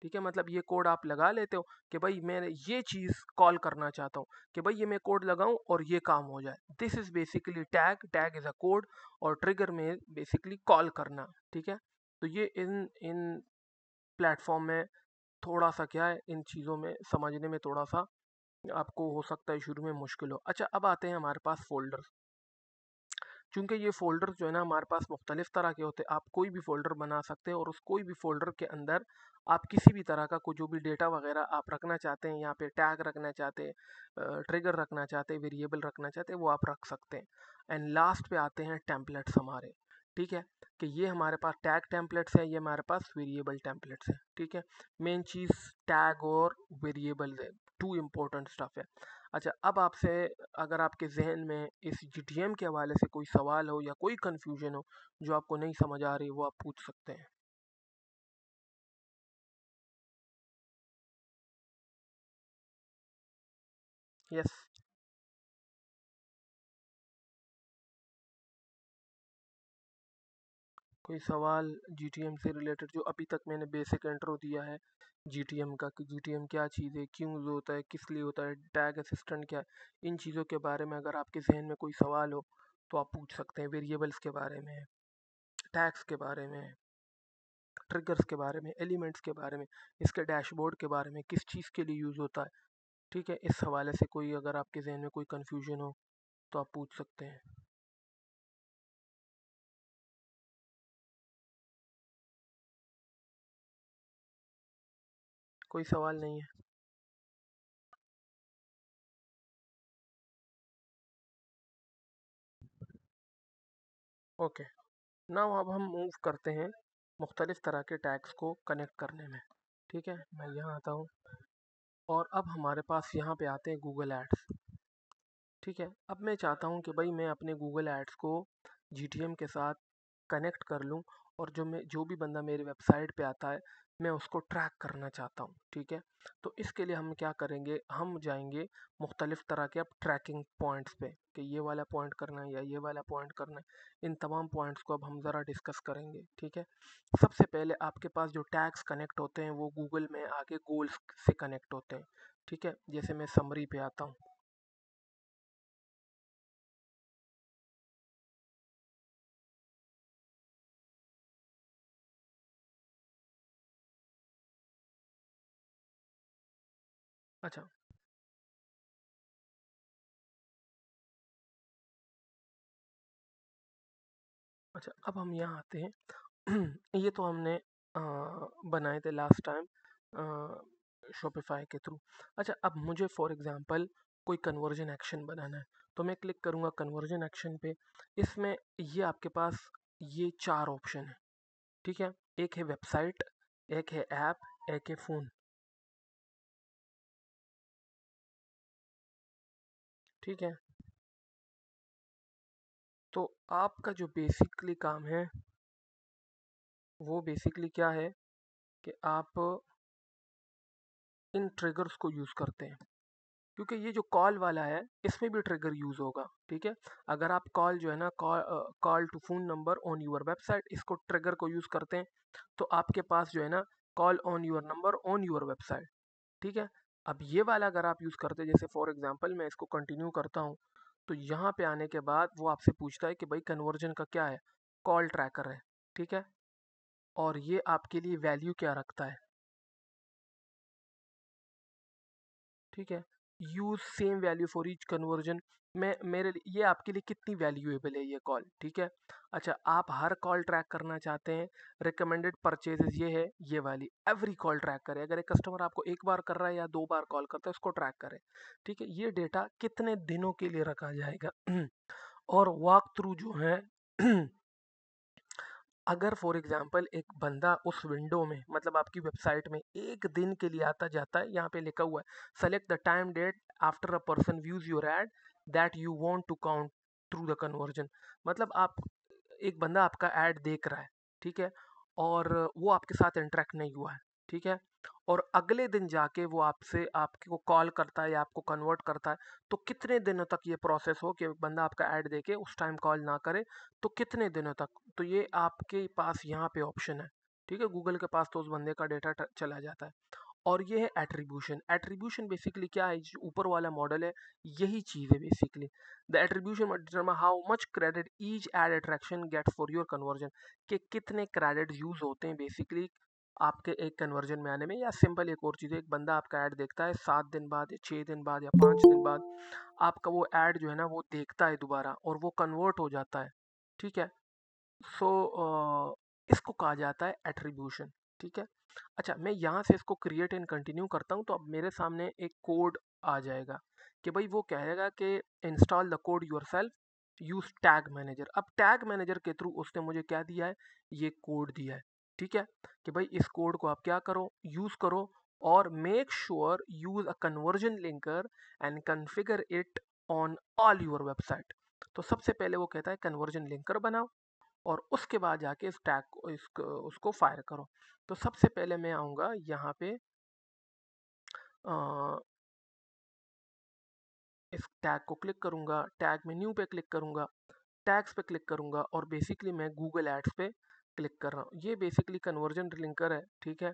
ठीक है, मतलब ये कोड आप लगा लेते हो कि भाई मैं ये चीज़ कॉल करना चाहता हूँ, कि भाई ये मैं कोड लगाऊं और ये काम हो जाए। This is basically tag, tag is a code और ट्रिगर में बेसिकली कॉल करना। ठीक है, तो ये इन इन प्लेटफॉर्म में थोड़ा सा क्या है, इन चीज़ों में समझने में थोड़ा सा आपको हो सकता है शुरू में मुश्किल हो। अच्छा, अब आते हैं हमारे पास फोल्डर। चूंकि ये फ़ोल्डर जो है ना हमारे पास मुख्तलिफ़ तरह के होते हैं, आप कोई भी फ़ोल्डर बना सकते हैं और उस कोई भी फ़ोल्डर के अंदर आप किसी भी तरह का कोई जो भी डेटा वगैरह आप रखना चाहते हैं, यहाँ पे टैग रखना चाहते हैं, ट्रिगर रखना चाहते हैं, वेरिएबल रखना चाहते हैं, वो आप रख सकते हैं। एंड लास्ट पे आते हैं टेम्पलेट्स हमारे। ठीक है, कि ये हमारे पास टैग टेम्पलेट्स है, ये हमारे पास वेरिएबल टेम्पलेट्स है। ठीक है, मेन चीज़ टैग और वेरिएबल है, टू इम्पोर्टेंट स्टफ है। अच्छा, अब आपसे अगर आपके ज़हन में इस जीटीएम के हवाले से कोई सवाल हो या कोई कन्फ्यूजन हो जो आपको नहीं समझ आ रही, वो आप पूछ सकते हैं। यस, कोई सवाल जीटीएम से रिलेटेड जो अभी तक मैंने बेसिक इंट्रो दिया है जीटीएम का, कि जीटीएम क्या चीज़ है, क्यों यूज़ होता है, किस लिए होता है, टैग असिस्टेंट क्या है, इन चीज़ों के बारे में अगर आपके जहन में कोई सवाल हो तो आप पूछ सकते हैं। वेरिएबल्स के बारे में, टैग्स के बारे में, ट्रिगर्स के बारे में, एलिमेंट्स के बारे में, इसके डैशबोर्ड के बारे में, किस चीज़ के लिए यूज़ होता है। ठीक है, इस हवाले से कोई अगर आपके जहन में कोई कन्फ्यूजन हो तो आप पूछ सकते हैं। कोई सवाल नहीं है? ओके, नाउ अब हम मूव करते हैं मुख्तलिफ तरह के टैग्स को कनेक्ट करने में। ठीक है, मैं यहाँ आता हूँ और अब हमारे पास यहाँ पे आते हैं गूगल एड्स। ठीक है, अब मैं चाहता हूँ कि भाई मैं अपने गूगल एड्स को जीटीएम के साथ कनेक्ट कर लूँ और जो भी बंदा मेरी वेबसाइट पे आता है मैं उसको ट्रैक करना चाहता हूँ। ठीक है, तो इसके लिए हम क्या करेंगे, हम जाएंगे मुख्तलिफ तरह के अब ट्रैकिंग पॉइंट्स पे कि ये वाला पॉइंट करना है या ये वाला पॉइंट करना है। इन तमाम पॉइंट्स को अब हम ज़रा डिस्कस करेंगे। ठीक है, सबसे पहले आपके पास जो टैग्स कनेक्ट होते हैं वो गूगल में आगे गोल्स से कनेक्ट होते हैं। ठीक है, जैसे मैं समरी पे आता हूँ। अच्छा, अच्छा, अब हम यहाँ आते हैं। ये तो हमने बनाए थे लास्ट टाइम, शॉपिफाई के थ्रू। अच्छा, अब मुझे फॉर एग्जांपल कोई कन्वर्जन एक्शन बनाना है, तो मैं क्लिक करूँगा कन्वर्जन एक्शन पे। इसमें ये आपके पास ये 4 ऑप्शन है, ठीक है? एक है वेबसाइट, एक है ऐप, एक है फ़ोन, ठीक है? तो आपका जो बेसिकली काम है, वो बेसिकली क्या है कि आप इन ट्रिगर्स को यूज़ करते हैं। क्योंकि ये जो कॉल वाला है, इसमें भी ट्रिगर यूज़ होगा, ठीक है? अगर आप कॉल जो है ना call to phone number on your website, इसको ट्रिगर को यूज़ करते हैं, तो आपके पास जो है ना call on your number on your website, ठीक है? अब ये वाला अगर आप यूज़ करते हैं, जैसे फॉर एग्जांपल मैं इसको कंटिन्यू करता हूँ, तो यहाँ पे आने के बाद वो आपसे पूछता है कि भाई कन्वर्जन का क्या है? कॉल ट्रैकर है, ठीक है? और ये आपके लिए वैल्यू क्या रखता है, ठीक है? Use same value for each conversion. मैं मेरे लिए ये आपके लिए कितनी वैल्यूएबल है ये कॉल, ठीक है? अच्छा, आप हर कॉल ट्रैक करना चाहते हैं, रिकमेंडेड परचेजेस ये है, ये वाली एवरी कॉल ट्रैक करें। अगर एक कस्टमर आपको एक बार कर रहा है या 2 बार कॉल करता है, उसको ट्रैक करें, ठीक है? ये डेटा कितने दिनों के लिए रखा जाएगा और वॉक थ्रू जो है अगर फॉर एग्जांपल एक बंदा उस विंडो में, मतलब आपकी वेबसाइट में एक दिन के लिए आता जाता है, यहाँ पे लिखा हुआ है select the time date after a person views your ad that you want to count through the conversion. मतलब आप, एक बंदा आपका ऐड देख रहा है, ठीक है? और वो आपके साथ इंटरेक्ट नहीं हुआ है, ठीक है? और अगले दिन जाके वो आपसे आपको कॉल करता है या आपको कन्वर्ट करता है, तो कितने दिनों तक ये प्रोसेस हो कि बंदा आपका ऐड देके उस टाइम कॉल ना करे, तो कितने दिनों तक? तो ये आपके पास यहाँ पे ऑप्शन है, ठीक है? गूगल के पास तो उस बंदे का डेटा चला जाता है। और ये है एट्रीब्यूशन। एट्रीब्यूशन बेसिकली क्या है, जो ऊपर वाला मॉडल है, यही चीज़ है basically. The attribution determine how much credit each ad attraction gets for your conversion, कि कितने क्रेडिट यूज होते हैं बेसिकली आपके एक कन्वर्जन में आने में। या सिंपल एक और चीज़ है, एक बंदा आपका ऐड देखता है 7 दिन बाद या 6 दिन बाद या 5 दिन बाद, आपका वो ऐड जो है ना वो देखता है दोबारा और वो कन्वर्ट हो जाता है, ठीक है? सो इसको कहा जाता है एट्रीब्यूशन, ठीक है? अच्छा, मैं यहाँ से इसको क्रिएट एंड कंटिन्यू करता हूँ, तो अब मेरे सामने एक कोड आ जाएगा कि भाई वो कहेगा कि install the code yourself, use tag manager. अब टैग मैनेजर के थ्रू उसने मुझे क्या दिया है, ये कोड दिया है, ठीक है? कि भाई इस कोड को आप क्या करो, यूज करो, और make sure use a conversion linker and configure it on all your website. तो सबसे पहले वो कहता है कन्वर्जन लिंकर बनाओ, और उसके बाद जाके इस टैग को उसको फायर करो। तो सबसे पहले मैं आऊँगा यहाँ पे, अ, इस टैग को क्लिक करूँगा, टैग में न्यू पे क्लिक करूँगा, टैग्स पे क्लिक करूँगा, और बेसिकली मैं गूगल एड्स पे क्लिक कर रहा हूँ। ये बेसिकली कन्वर्जन लिंकर है, ठीक है?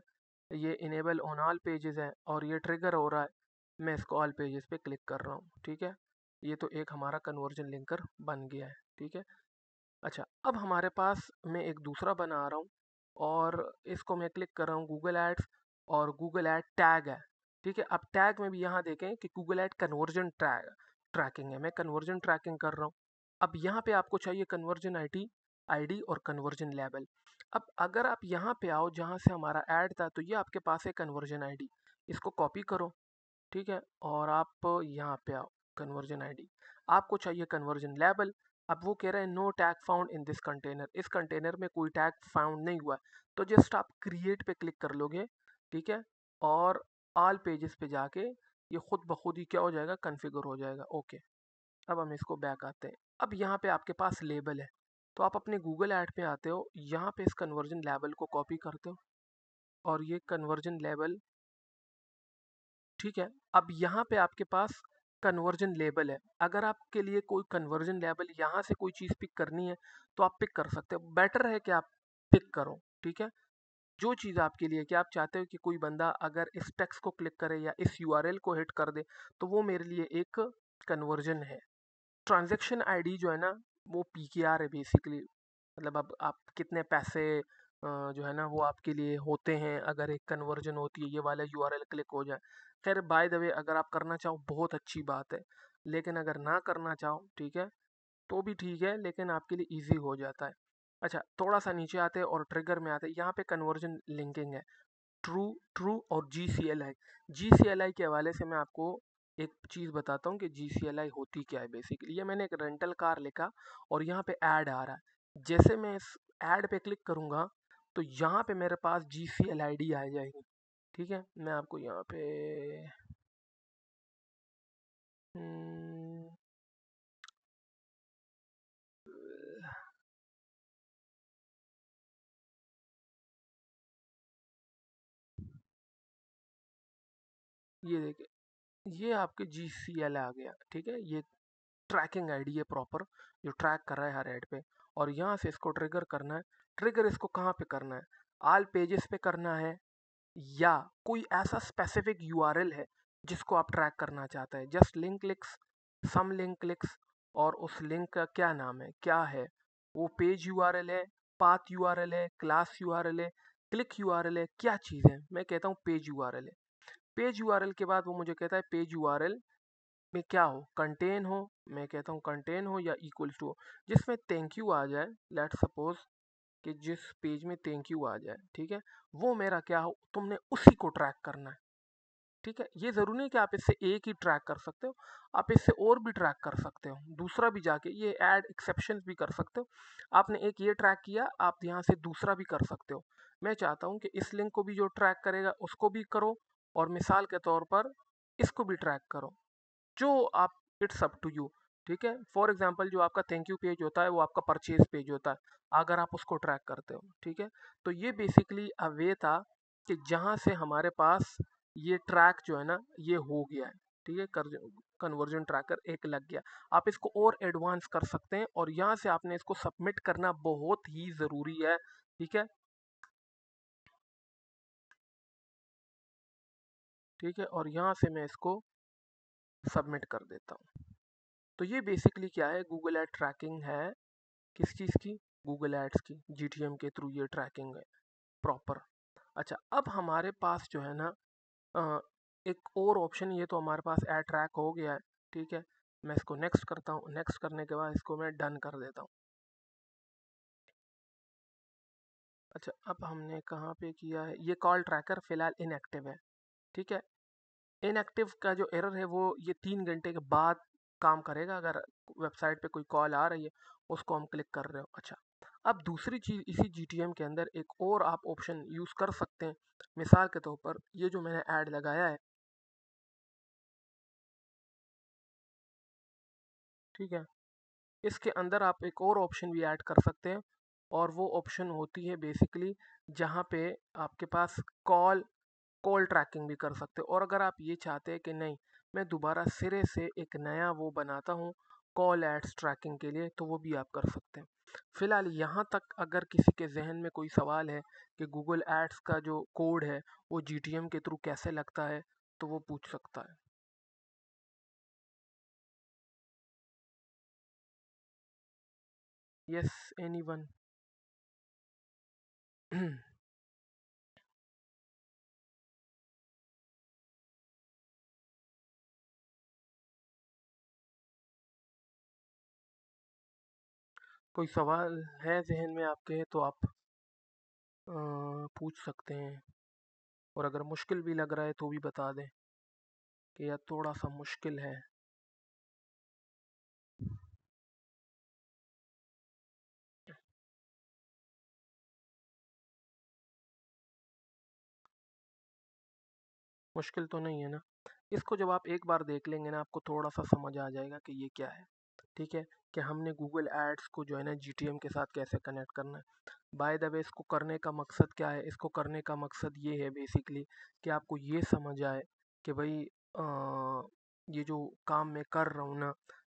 ये इनेबल ऑन ऑल पेजेस है और ये ट्रिगर हो रहा है। मैं इसको ऑल पेजेस पे क्लिक कर रहा हूँ, ठीक है? ये तो एक हमारा कन्वर्जन लिंकर बन गया है, ठीक है? अच्छा, अब हमारे पास मैं एक दूसरा बना रहा हूँ, और इसको मैं क्लिक कर रहा हूँ गूगल एड्स, और गूगल ऐड टैग है, ठीक है? अब टैग में भी यहाँ देखें कि गूगल ऐड कन्वर्जन ट्रैकिंग है, मैं कन्वर्जन ट्रैकिंग कर रहा हूँ। अब यहाँ पे आपको चाहिए कन्वर्जन आईडी आईडी और कन्वर्जन लेवल। अब अगर आप यहाँ पे आओ जहाँ से हमारा ऐड था, तो ये आपके पास है कन्वर्जन आईडी, इसको कॉपी करो, ठीक है? और आप यहाँ पे आओ, कन्वर्जन आईडी, आपको चाहिए कन्वर्जन लेवल। अब वो कह रहा है no tag found in this container, इस कंटेनर में कोई टैग फाउंड नहीं हुआ है। तो जस्ट आप क्रिएट पे क्लिक कर लोगे, ठीक है? और ऑल पेजेस पे जाके ये खुद ब खुद ही क्या हो जाएगा, कन्फिगर हो जाएगा। ओके, अब हम इसको बैक आते हैं। अब यहाँ पे आपके पास लेबल है, तो आप अपने गूगल ऐड पे आते हो, यहाँ पे इस कन्वर्जन लेवल को कॉपी करते हो, और ये कन्वर्जन लेवल, ठीक है? अब यहाँ पे आपके पास कन्वर्जन लेबल है। अगर आपके लिए कोई कन्वर्जन लेबल यहाँ से कोई चीज़ पिक करनी है, तो आप पिक कर सकते हो। बेटर है कि आप पिक करो, ठीक है? जो चीज़ आपके लिए कि आप चाहते हो कि कोई बंदा अगर इस टेक्स्ट को क्लिक करे या इस यूआरएल को हिट कर दे, तो वो मेरे लिए एक कन्वर्जन है। ट्रांजैक्शन आईडी जो है ना, वो पीकेआर है बेसिकली। मतलब अब आप कितने पैसे जो है ना वो आपके लिए होते हैं अगर एक कन्वर्जन होती है, ये वाला यूआरएल क्लिक हो जाए। खैर बाय द वे, अगर आप करना चाहो बहुत अच्छी बात है, लेकिन अगर ना करना चाहो, ठीक है, तो भी ठीक है, लेकिन आपके लिए ईज़ी हो जाता है। अच्छा, थोड़ा सा नीचे आते हैं और ट्रिगर में आते हैं, यहाँ पे कन्वर्जन लिंकिंग है। ट्रू ट्रू और GCLI। GCLI के हवाले से मैं आपको एक चीज़ बताता हूँ कि GCLI होती क्या है बेसिकली। ये मैंने एक रेंटल कार लिखा और यहाँ पे ऐड आ रहा है। जैसे मैं इस ऐड पे क्लिक करूँगा तो यहाँ पे मेरे पास GCLID आ जाएगी। ठीक है, मैं आपको यहाँ पे हम्म, ये देखिए, ये आपके GCLI आ गया। ठीक है, ये ट्रैकिंग आईडी है प्रॉपर, जो ट्रैक कर रहा है हर ऐड पे। और यहाँ से इसको ट्रिगर करना है। ट्रिगर इसको कहाँ पे करना है? ऑल पेजेस पे करना है, या कोई ऐसा स्पेसिफिक यूआरएल है जिसको आप ट्रैक करना चाहते हैं? जस्ट लिंक क्लिक्स, सम लिंक क्लिक्स, और उस लिंक का क्या नाम है, क्या है वो? पेज यूआरएल है, पाथ यूआरएल है, क्लास यूआरएल है, क्लिक यूआरएल है, क्या चीज़ है? मैं कहता हूँ पेज यूआरएल है। पेज यूआरएल के बाद वो मुझे कहता है पेज यूआरएल में क्या हो, कंटेन हो, मैं कहता हूँ कंटेन हो या इक्वल्स टू हो। जिसमें थैंक यू आ जाए, लेट सपोज कि जिस पेज में थैंक यू आ जाए, ठीक है, वो मेरा क्या हो, तुमने उसी को ट्रैक करना है। ठीक है, ये ज़रूरी नहीं कि आप इससे एक ही ट्रैक कर सकते हो, आप इससे और भी ट्रैक कर सकते हो, दूसरा भी जाके ये ऐड एक्सेप्शन भी कर सकते हो। आपने एक ये ट्रैक किया, आप यहाँ से दूसरा भी कर सकते हो। मैं चाहता हूँ कि इस लिंक को भी जो ट्रैक करेगा उसको भी करो, और मिसाल के तौर पर इसको भी ट्रैक करो, जो आप, इट्स अप टू यू। ठीक है, फॉर एग्जांपल जो आपका थैंक यू पेज होता है वो आपका परचेज पेज होता है, अगर आप उसको ट्रैक करते हो। ठीक है, तो ये बेसिकली अ वे था कि जहाँ से हमारे पास ये ट्रैक जो है ना ये हो गया है। ठीक है, कन्वर्जन ट्रैकर एक लग गया। आप इसको और एडवांस कर सकते हैं, और यहाँ से आपने इसको सबमिट करना बहुत ही ज़रूरी है। ठीक है, ठीक है, और यहाँ से मैं इसको सबमिट कर देता हूँ। तो ये बेसिकली क्या है, गूगल एड ट्रैकिंग है। किस चीज़ की? गूगल एड्स की, जीटीएम के थ्रू ये ट्रैकिंग है प्रॉपर। अच्छा, अब हमारे पास जो है ना अ, एक और ऑप्शन, ये तो हमारे पास एड ट्रैक हो गया है। ठीक है, मैं इसको नेक्स्ट करता हूँ। नेक्स्ट करने के बाद इसको मैं डन कर देता हूँ। अच्छा, अब हमने कहाँ पे किया है? ये कॉल ट्रैकर फिलहाल इनएक्टिव है। ठीक है, इनएक्टिव का जो एरर है वो ये 3 घंटे के बाद काम करेगा, अगर वेबसाइट पे कोई कॉल आ रही है उसको हम क्लिक कर रहे हो। अच्छा, अब दूसरी चीज़, इसी जीटीएम के अंदर एक और आप ऑप्शन यूज़ कर सकते हैं। मिसाल के तौर पर ये जो मैंने ऐड लगाया है, ठीक है, इसके अंदर आप एक और ऑप्शन भी ऐड कर सकते हैं, और वो ऑप्शन होती है बेसिकली जहाँ पे आपके पास कॉल कॉल ट्रैकिंग भी कर सकते हो। और अगर आप ये चाहते हैं कि नहीं, मैं दोबारा सिरे से एक नया वो बनाता हूँ कॉल एड्स ट्रैकिंग के लिए, तो वो भी आप कर सकते हैं। फिलहाल यहाँ तक अगर किसी के जहन में कोई सवाल है कि गूगल एड्स का जो कोड है वो जीटीएम के थ्रू कैसे लगता है, तो वो पूछ सकता है। Yes, anyone. कोई सवाल है जहन में आपके, तो आप पूछ सकते हैं। और अगर मुश्किल भी लग रहा है तो भी बता दें कि यह थोड़ा सा मुश्किल है। मुश्किल तो नहीं है ना? इसको जब आप एक बार देख लेंगे ना, आपको थोड़ा सा समझ आ जाएगा कि ये क्या है। ठीक है, कि हमने गूगल एड्स को जो है ना जीटीएम के साथ कैसे कनेक्ट करना है। बाय द वे, इसको करने का मकसद क्या है? इसको करने का मकसद ये है बेसिकली कि आपको ये समझ आए कि भाई ये जो काम मैं कर रहा हूँ ना,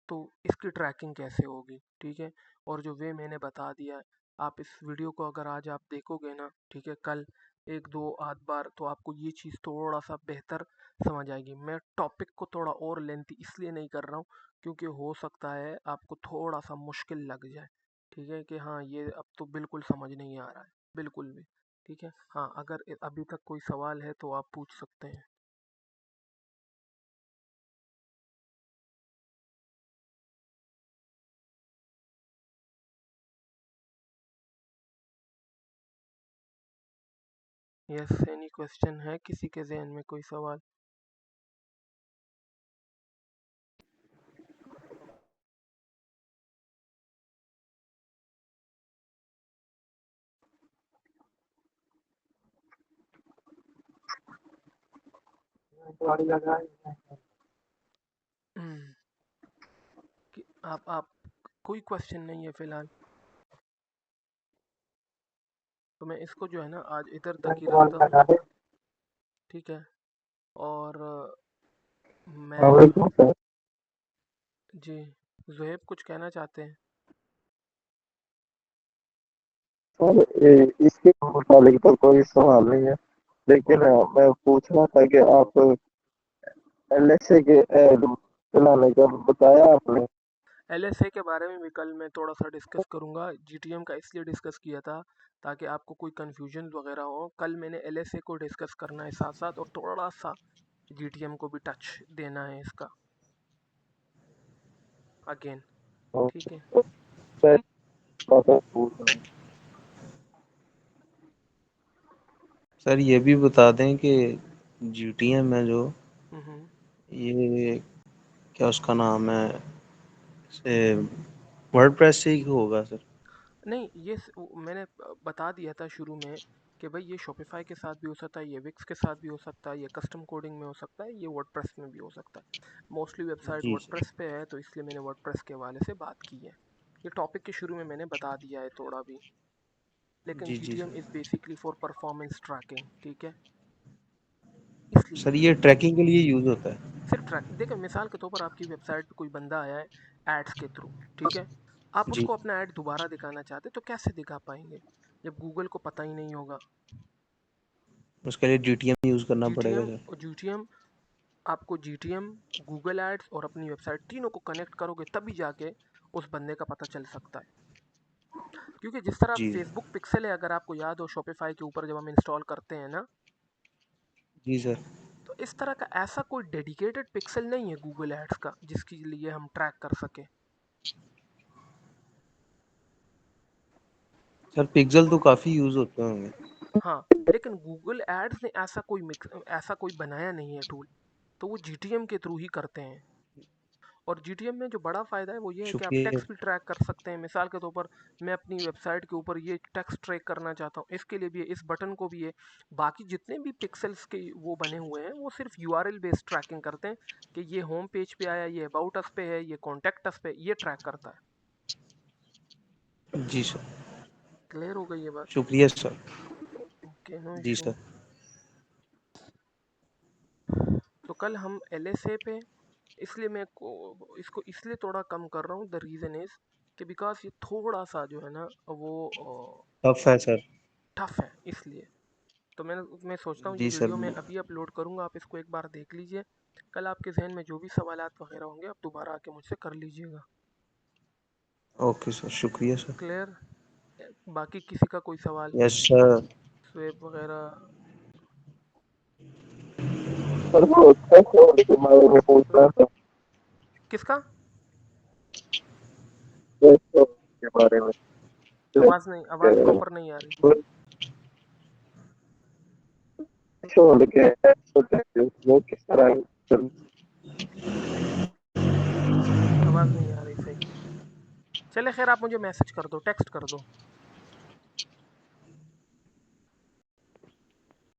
तो इसकी ट्रैकिंग कैसे होगी। ठीक है, और जो वे मैंने बता दिया है, आप इस वीडियो को अगर आज आप देखोगे ना, ठीक है, कल एक दो आध बार, तो आपको ये चीज़ थोड़ा सा बेहतर समझ आएगी। मैं टॉपिक को थोड़ा और लेंथी इसलिए नहीं कर रहा हूँ क्योंकि हो सकता है आपको थोड़ा सा मुश्किल लग जाए। ठीक है, कि हाँ ये अब तो बिल्कुल समझ नहीं आ रहा है, बिल्कुल भी। ठीक है, हाँ, अगर अभी तक कोई सवाल है तो आप पूछ सकते हैं। यस, एनी क्वेश्चन है किसी के ज़हन में कोई सवाल? हम्म, कि आप कोई क्वेश्चन नहीं है फिलहाल, तो मैं इसको जो है ना आज इधर तक ही रखता हूँ, ठीक है? और मैं जी, ज़ुहैब कुछ कहना चाहते हैं? सर इसके मुताबिक तो कोई सवाल नहीं है, लेकिन मैं पूछ रहा था कि आप एलएसए के ऐड चलाने का बताया आपने। एलएसए के बारे में भी कल मैं थोड़ा सा डिस्कस करूंगा। जीटीएम का इसलिए डिस्कस किया था ताकि आपको कोई कंफ्यूजन वगैरह हो। कल मैंने एलएसए को डिस्कस करना है साथ साथ, और थोड़ा सा जीटीएम को भी टच देना है इसका अगेन, ठीक है? मैं पूछ रहा हूँ। सर ये भी बता दें कि जीटीएम है जो, हम्म। ये क्या उसका नाम है, से वर्डप्रेस से ही होगा सर? नहीं, मैंने बता दिया था शुरू में कि भाई ये शॉपिफाई के साथ भी हो सकता है, ये विक्स के साथ भी हो सकता है, ये कस्टम कोडिंग में हो सकता है, ये वर्डप्रेस में भी हो सकता है। मोस्टली वेबसाइट जी सर। वर्डप्रेस पे है, तो इसलिए मैंने वर्डप्रेस के हवाले से बात की है। ये टॉपिक के शुरू में मैंने बता दिया है थोड़ा भी। लेकिन G G GTM sir. Is basically for performance tracking, ठीक है? इसलिए सर ये ट्रैकिंग के लिए यूज होता है? सिर्फ ट्रैकिंग, देखिए मिसाल के तौर पर आपकी वेबसाइट पे कोई बंदा आया है एड्स के थ्रू, ठीक है? आप जी। उसको अपना ऐड दोबारा दिखाना चाहते तो कैसे दिखा पाएंगे जब गूगल को पता ही नहीं होगा? उसके लिए जीटीएम यूज करना पड़ेगा जीटीएम सर? और जीटीएम आपको जीटीएम, गूगल एड्स और अपनी वेबसाइट तीनों को कनेक्ट करोगे तभी जाके उस बंदे का पता चल सकता है। क्योंकि जिस तरह जी फेसबुक पिक्सल है, अगर आपको याद हो शॉपिफाई के ऊपर जब हम इंस्टॉल करते हैं ना, जी सर। तो इस तरह का ऐसा कोई डेडिकेटेड पिक्सल नहीं है गूगल एड्स का जिसके लिए हम ट्रैक कर सके। सर पिक्सल तो काफी यूज होते होंगे। हाँ, लेकिन गूगल एड्स ने ऐसा कोई बनाया नहीं है टूल, तो वो जीटीएम के थ्रू ही करते हैं। और जीटीएम में जो बड़ा फ़ायदा है वो ये है कि आप शुक्रिया। टेक्स्ट भी ट्रैक कर सकते हैं। मिसाल के तौर पर मैं अपनी वेबसाइट के ऊपर ये टेक्स्ट ट्रैक करना चाहता हूँ, इसके लिए भी है, इस बटन को भी है। बाकी जितने भी पिक्सेल्स के वो बने हुए हैं वो सिर्फ यूआरएल बेस्ड ट्रैकिंग करते हैं कि ये होम पेज पे आया, ये अबाउट अस पे है, ये कॉन्टैक्ट अस पे, ये ट्रैक करता है। जी सर। क्लियर हो गई ये बात? शुक्रिया सर। ओके, नो जी इशू। सर। तो कल हम एलएसए पे, इसलिए मैं इसको इसलिए थोड़ा कम कर रहा हूँ, द रीज़न इज़ कि बिकॉज ये थोड़ा सा जो है ना वो टफ है सर। टफ है, इसलिए। तो मैं सोचता हूँ ये जी सर। वीडियो मैं अभी अपलोड करूँगा, आप इसको एक बार देख लीजिए। कल आपके जहन में जो भी सवालात वगैरह होंगे आप दोबारा आके मुझसे कर लीजिएगा। ओके सर, शुक्रिया सर। क्लियर? बाकी किसी का कोई सवाल, यस सर। स्वेप वगैरह? सर वो थ्रेशोल्ड के बारे में पूछ रहा था। किसका? थ्रेशोल्ड के बारे में। आवाज़ प्रॉपर नहीं आ रही। थ्रेशोल्ड के वो किस तरह आवाज़ नहीं आ रही सही। चले खैर, आप मुझे मैसेज कर दो, टेक्स्ट कर दो।